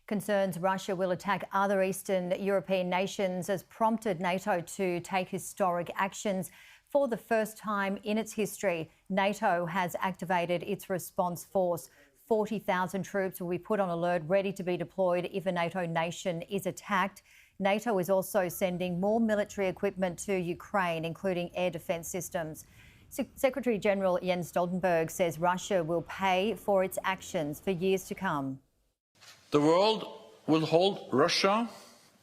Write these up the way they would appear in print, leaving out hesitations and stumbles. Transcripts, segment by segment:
Concerns Russia will attack other Eastern European nations has prompted NATO to take historic actions. For the first time in its history, NATO has activated its response force. 40,000 troops will be put on alert, ready to be deployed if a NATO nation is attacked. NATO is also sending more military equipment to Ukraine, including air defence systems. Secretary-General Jens Stoltenberg says Russia will pay for its actions for years to come. The world will hold Russia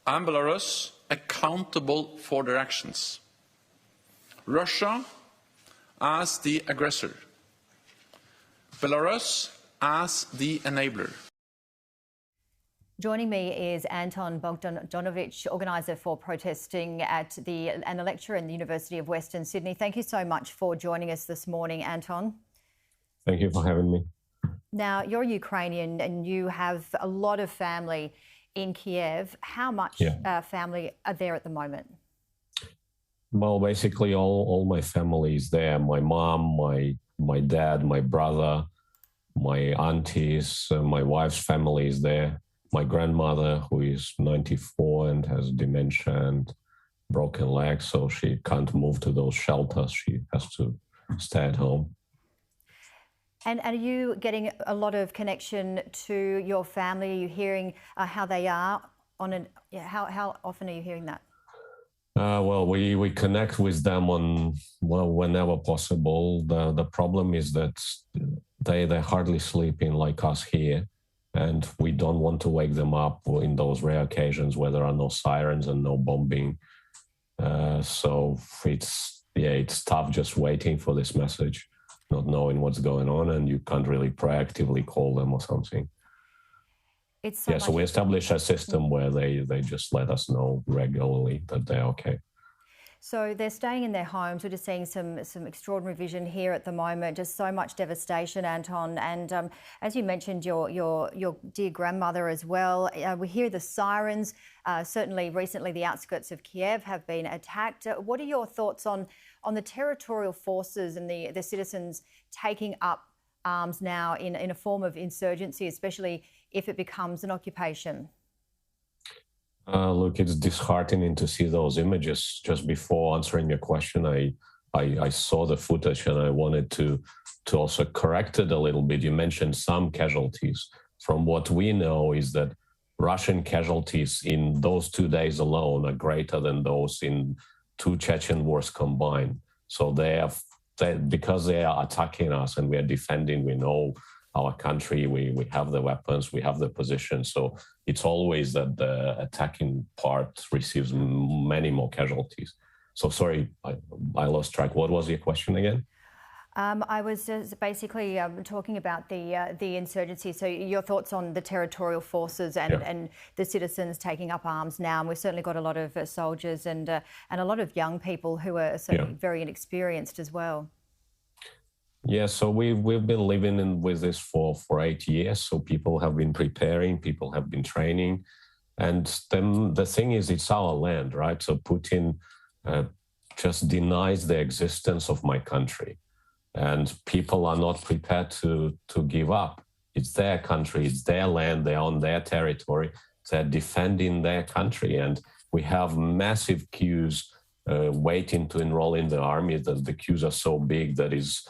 and Belarus accountable for their actions. Russia as the aggressor, Belarus as the enabler. Joining me is Anton Bogdanovych, organiser for protesting and a lecturer in the University of Western Sydney. Thank you so much for joining us this morning, Anton. Thank you for having me. Now, you're Ukrainian and you have a lot of family in Kyiv. How much family are there at the moment? Well, basically all my family is there. My mom, my dad, my brother, my aunties, my wife's family is there. My grandmother, who is 94 and has dementia and broken legs, so she can't move to those shelters. She has to stay at home. And are you getting a lot of connection to your family? Are you hearing how they are how often are you hearing that? Well, we connect with them whenever possible. The problem is that they hardly sleep in like us here, and we don't want to wake them up in those rare occasions where there are no sirens and no bombing. So it's tough just waiting for this message, not knowing what's going on, and you can't really proactively call them or something. So we establish a system where they just let us know regularly that they're okay. So they're staying in their homes. We're just seeing some extraordinary vision here at the moment. Just so much devastation, Anton. And as you mentioned, your dear grandmother as well. We hear the sirens. Certainly, recently the outskirts of Kyiv have been attacked. What are your thoughts on the territorial forces and the citizens taking up arms now in a form of insurgency, especially if it becomes an occupation? Look, it's disheartening to see those images. Just before answering your question, I saw the footage and I wanted to also correct it a little bit. You mentioned some casualties. From what we know is that Russian casualties in those 2 days alone are greater than those in 2 Chechen wars combined. So because they are attacking us and we are defending, we know our country, we have the weapons, we have the position. So it's always that the attacking part receives many more casualties. So sorry, I lost track. What was your question again? I was just basically talking about the insurgency. So your thoughts on the territorial forces and the citizens taking up arms now. And we've certainly got a lot of soldiers and a lot of young people who are certainly very inexperienced as well. Yeah, so we've been living with this for 8 years. So people have been preparing, people have been training. And then the thing is, it's our land, right? So Putin just denies the existence of my country. And people are not prepared to give up. It's their country, it's their land, they're on their territory, they're defending their country. And we have massive queues waiting to enroll in the army. The queues are so big that it's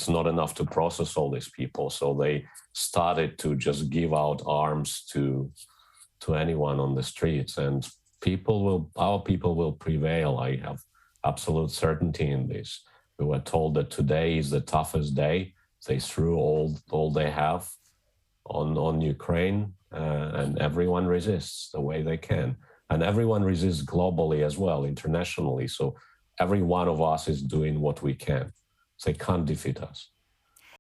not enough to process all these people. So they started to just give out arms to anyone on the streets, and our people will prevail. I have absolute certainty in this. We were told that today is the toughest day. They threw all they have on Ukraine, and everyone resists the way they can. And everyone resists globally as well, internationally. So every one of us is doing what we can. They can't defeat us.